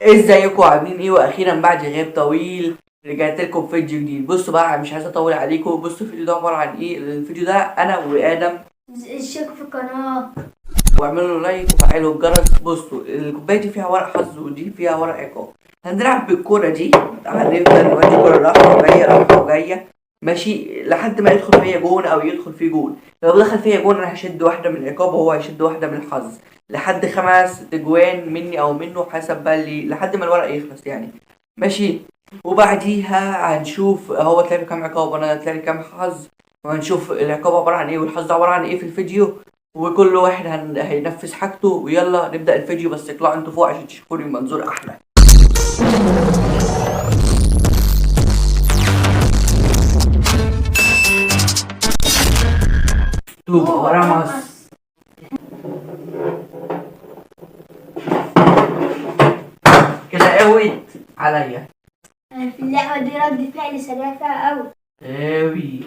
ازيكم عاملين ايه؟ واخيرا بعد غياب طويل رجعت لكم فيديو جديد. بصوا بقى، مش عايز اطول عليكم. بصوا الفيديو ده عباره عن ايه. الفيديو ده انا وادم، اشتركوا في القناة واعملوا له لايك وفعلوا الجرس. بصوا الكوبايه دي فيها ورق حظ ودي فيها ورق عقاب. هنلعب بالكوره دي، هنفضل نودي كوره رايحه وجايه رايحه وجايه ماشي لحد ما يدخل فيا جون او يدخل فيه جون. لو دخل فيا جون انا هشد واحده من العقاب وهو هيشد واحده من الحظ لحد 5 تجوان مني او منه، حسب بقى اللي لحد ما الورق يخلص يعني. ماشي. وبعديها هنشوف هو طلع له كام عقاب وانا طلع لي كام حظ، وهنشوف العقاب عباره عن ايه والحظ عباره عن ايه في الفيديو. وكل واحد هينفذ حاجته. ويلا نبدأ الفيديو، بس اطلعوا انتوا فوق عشان تشوفوني المنظور احلى. طوبة ورا مصر. كده قويت عليا. أنا في اللعبة دي رد فعل سريع فيها أوي. قوي.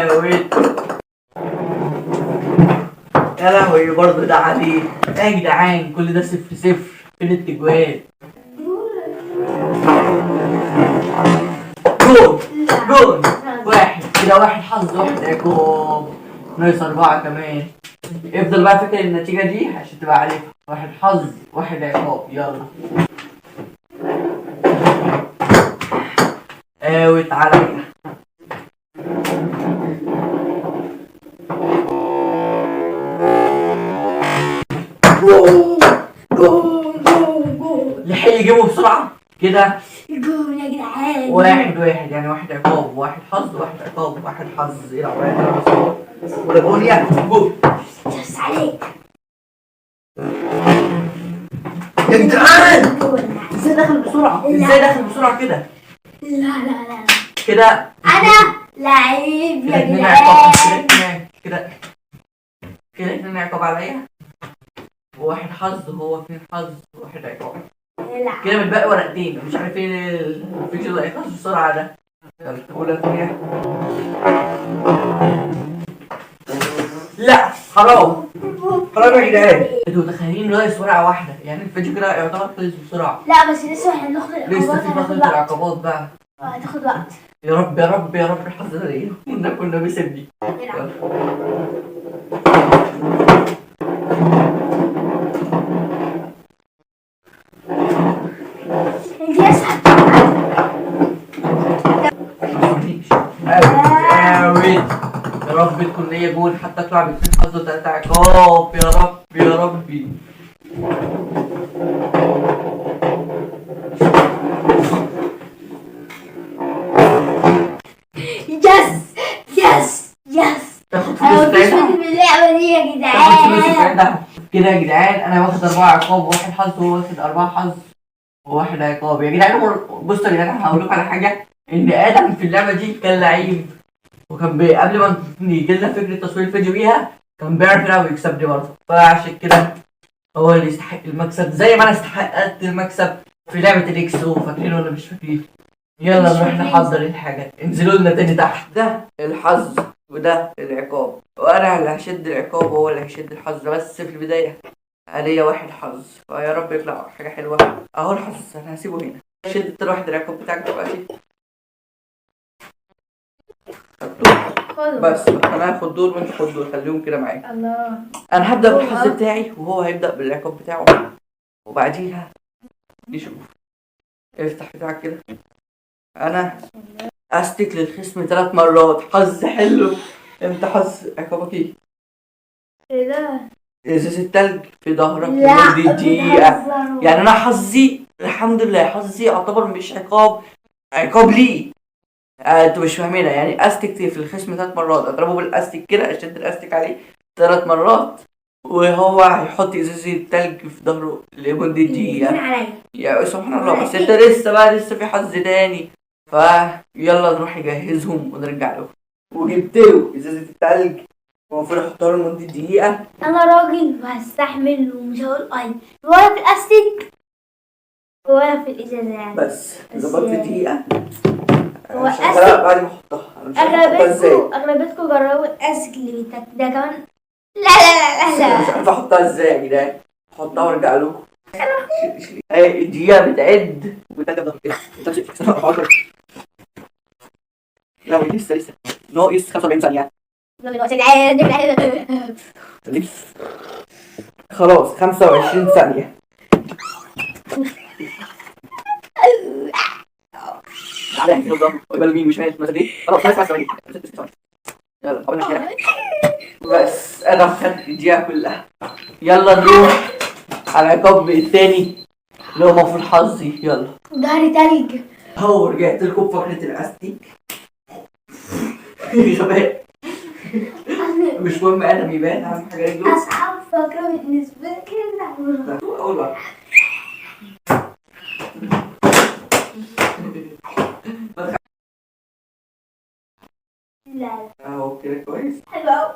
قويت. يا لهوي برضه ده عليه. يا جدعان كل ده 0-0. فين التجوان؟ جول جول. واحد كده، واحد حظ واحد عقاب، ناقص 4 كمان. افضل بقى فاكر النتيجة دي عشان تبقى عارفها. واحد حظ واحد عقاب. يلا. قاوت عليا. جول جول جول جول. لحق يجيبه بسرعة كده. جول يا جدعان. 1-1 يعني واحد عقاب واحد حظ واحد عقاب واحد حظ. ايه العقاب ولا جول يعني؟ جول. بس عليك يا جدعان جول. ازاي داخل بسرعة؟ ازاي داخل بسرعة كده؟ لا كده أنا لعيب كده يا 2 عقاب. جدعان. كده 2 عقاب عليا وواحد حظ. هو 2 حظ وواحد عقاب. كده متبقي ورقتين. مش عارف ايه الفيديو ده هيخلص بسرعة ده. يلا اولى فيها. لا حرام حرام يا جدعان. انتوا متخيلين ناقص ورقة واحدة؟ يعني الفيديو كده يعتبر خلص بسرعة. لا بس لسه هناخد لسه العقوبات، في هتاخد فترة وقت. العقبات بقى. هتاخد وقت. يا رب يا رب يا رب الحظ ده ايه. كنا بيسيبني. العب. انت اسحب. قوي. يا رب تكون ليا جول حتى اطلع باتنين حظ و3 عقاب. يا رب يا ربي. يس تاخد انا فلوس مفيش ساعتها. فايدة من اللعبة دي يا تاخد فلوس جدعان. ساعتها. كده يا جدعان انا واخد 4 عقاب وواحد حظ وهو واخد 4 حظ وواحد عقاب. يا جدعان بصوا يا جدعان، هقول لكم على حاجه. ان ادم في اللعبه دي كان لعيب، وكان قبل ما يجي لنا فكره تصوير الفيديو بيها كان بيعرف يلعب ويكسبني برضه. فعشان كده هو اللي يستحق المكسب زي ما انا استحقت المكسب في لعبه الاكسو. فاكرين ولا مش فاكرين؟ يلا نروح نحضر الحاجات. انزلوا لنا تاني تحت. ده الحظ وده العقاب، وانا اللي هشد العقاب وهو اللي هيشد الحظ. بس في البدايه عليا واحد حظ، فيا رب يطلع حاجه حلوه. اهو الحظ انا هسيبه هنا. شد واحد العقاب بتاعك دلوقتي. بس انا هاخد دول وانت خد دول، خليهم كده معايا. الله. انا هبدا بالحظ بتاعي وهو هيبدا بالعقاب بتاعه، وبعديها نشوف. افتح بتاعك كده. انا استك للخصم 3 مرات. حظ حلو. انت حظ عقابك ايه؟ ايه ده؟ ازازة التلج في ظهرك لا لمدة دقيقة. بتهزروا. يعني انا حظي الحمد لله، حظي يعتبر مش عقاب، عقاب ليه. انتوا مش فاهمينها. يعني استك في الخصم 3 مرات، اضربه بالاستك كده، اشد الاستك عليه 3 مرات وهو هيحط ازازة تلج في ظهره لمدة دقيقة. يا سبحان الله. بس انت لسه في حظ تاني. فيلا نروح نجهزهم ونرجع له. وجبت له ازازة التلج المفروض احطها له لمدة دقيقة. انا راجل وهستحمل ومش هقول اي ولا في الاستيك ولا في الازازه يعني. بس ظبطت دقيقة. هو لا بعد ما احطها انا مش عارف احطها ازاي. اغلبيتكم جربوا الاسك اللي بيتاكل ده كمان. لا لا لا لا مش لا. عارف احطها ازاي يا جدعان. احطها وارجع لكم. الدقيقة بتعد وبتعد كده. لا لسه ناقص 45 ثانية. خلاص 25 ثانية. تعالى يلا قبل مين مش ماشي مثلا ايه. خلاص 5 ثواني. يلا قبل كده. بس انا خدت الدقيقة كلها. يلا نروح على العقاب التاني اللي هو المفروض حظي. يلا ظهري تلج. هو رجعت لكم فقرة الاستيك. غباء. مش مهم انا بيبان اهم حاجة رجله. اصعب فقرة بالنسبة لي كده. اول واحد. لا اهو كده كويس. حلو أوي.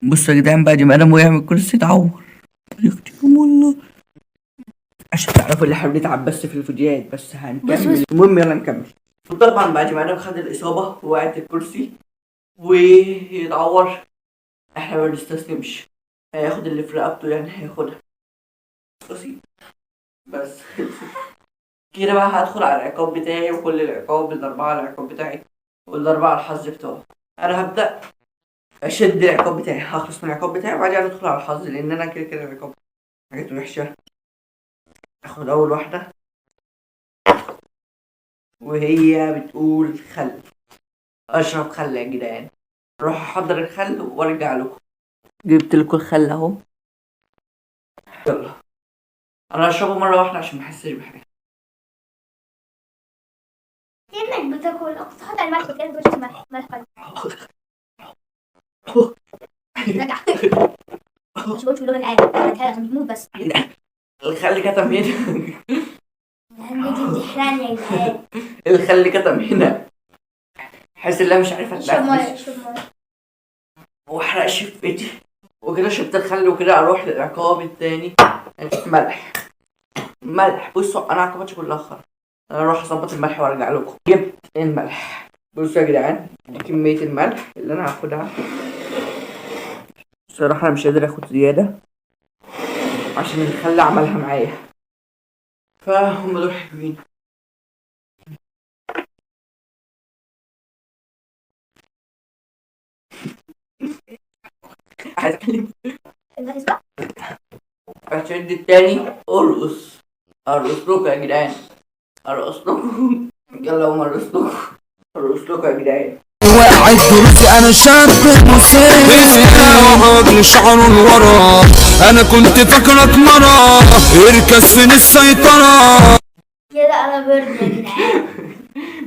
بصوا يا جدعان بعد ما انا وقع من الكرسي اتعور. يختكم والله. عشان تعرفوا اللي احنا بنتعب بس في الفيديوهات بس هنكمل. المهم يلا نكمل. طبعا بعد ما انا خد الاصابه ووقعت الكرسي ويتعور احنا ما بنستسلمش. هياخد اللي في رقبته يعني هياخدها. بس كده بقى هدخل على العقاب بتاعي وكل العقاب الاربعه العقاب بتاعي والاربعه الحظ بتاعه. انا هبدا اشد العقاب بتاعي هخلص من العقاب بتاعي وبعدين ندخل على الحظ لان انا كده كده العقاب حاجات وحشه. اخد اول واحده وهي بتقول خل. اشرب خل يا جدعان. اروح احضر الخل وارجع لكم. جبت لكم الخل اهو. يلا انا هشربه مره واحده عشان ما احسش بحاجه. كأنك بتاكل أقصى حاجة الملح كده تقولش ملح رجع. مش بقولش باللغة العادية عشان تموت بس. الخل كتم هنا. دي بتحرقني يا جدعان. الخل كتم هنا. حاسس ان انا مش عارف اشرب مية اتنفس اشرب مية. واحرق شفتي وكده شربت الخل وكده اروح للعقاب التاني. ملح بصوا انا عقباتي كلها خرا. انا اروح اظبط الملح وارجع لكم. جبت الملح. بصوا يا جدعان دي كمية الملح اللي انا هاخدها. الصراحة انا مش قادر اخد زيادة عشان الخل عملها معايا فهم دول حلوين. عايز اتكلم. هشد التاني ارقص لكم يا جدعان. ارقص لكم. يلا قوم ارقص لكم يا جدعان. واعد دروسي انا شاب مسير وعقل شعره لورا انا كنت فاكرك مرة اركز فين السيطرة. كده أنا برد يا جدعان.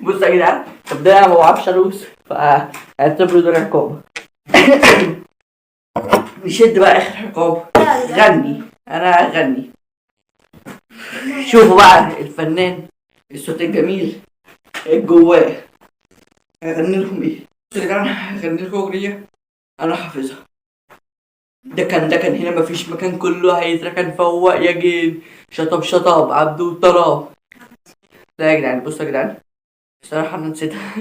بصوا يا جدعان طب ده انا ما بعرفش ارقص فاعتبروا دول عقاب. نشد بقى اخر عقاب. غني. انا اغني. شوفوا بقى الفنان الصوت الجميل جواه هغني لهم ايه. بصوا يا جدعان هغني لكم اغنيه انا حافظها. ده كان هنا مفيش مكان كله هيتركن فوق يا جيل. شطب عبد وطراب. لا يا جدعان بصوا يا جدعان الصراحه انا نسيتها.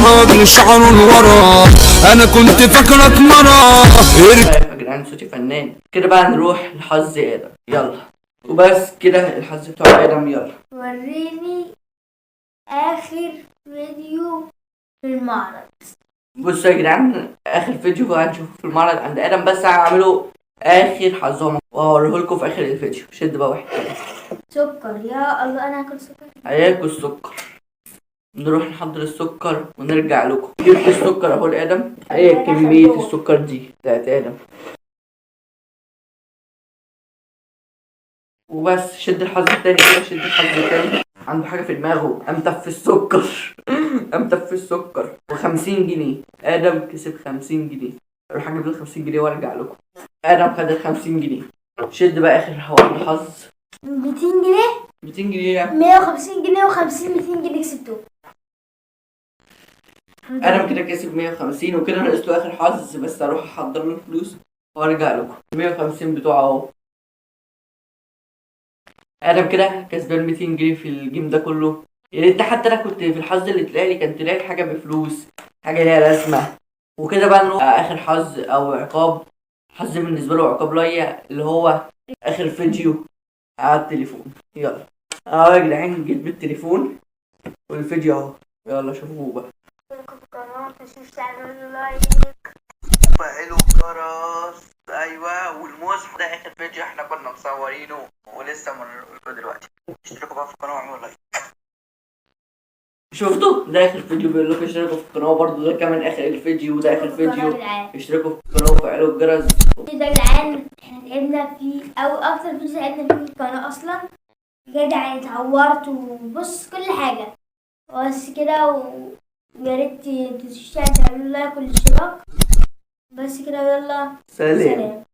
وعقل شعره لورا انا كنت فاكرك مرة يا جدعان صوتي فنان. كده بقى نروح لحظ ادم. يلا وبس كده الحظ بتاع ادم. يلا وريني آخر فيديو في المعرض. بصوا يا جدعان اخر فيديو بقى هنشوفه في المعرض عند ادم بس هعمله اخر حظهم وهوريه لكم في اخر الفيديو. شد بقى واحد سكر يا الله أنا هاكل سكر. هياكل السكر. نروح نحضر السكر ونرجع لكم. جبت السكر اهو لادم. ايه كمية السكر دي بتاعت ادم. وبس شد الحظ التاني كده. شد الحظ التاني عنده حاجة في دماغه. امتف السكر. امتف السكر و50 جنيه. ادم كسب 50 جنيه. اروح اجيب له 50 جنيه وارجع لكم. ادم خد ال 50 جنيه. شد بقى اخر واحد حظ. 200 جنيه. 200 جنيه. 150 جنيه و50 200 جنيه كسبتهم. انا كده كسب 150 وكده ناقص له اخر حظ، بس اروح احضر له الفلوس وارجع لكم. 150 بتوعه اهو. انا كده كسبان 200 جنيه في الجيم ده كله. يا ريت حتى انا كنت في الحظ اللي طلع لي كان طلع لي حاجه بفلوس، حاجه ليها لازمه. وكده بقى نروح اخر حظ او عقاب. حظ بالنسبه له عقاب ليا اللي هو اخر فيديو على التليفون. يلا اهو يا جدعان، جيت بالتليفون والفيديو اهو، يلا شوفوه بقى. فعلوا الجرس. ايوه، والمصحف ده اخر فيديو احنا كنا مصورينه ولسه بنقوله دلوقتي. اشتركوا بقى في القناه واعملوا لايك. شفتوا؟ ده اخر فيديو بيقول لكم اشتركوا في القناه، برضه ده كمان اخر الفيديو وده اخر فيديو. اشتركوا في القناه وفعلوا الجرس. ده يا جدعان احنا تعبنا فيه، او اكتر فيديو تعبنا فيه في القناه اصلا. بجد يعني اتعورت وبص كل حاجه. بس كده ويا ريت تعملوا لايك والاشتراك. بس كده، يلا سلام. سلام.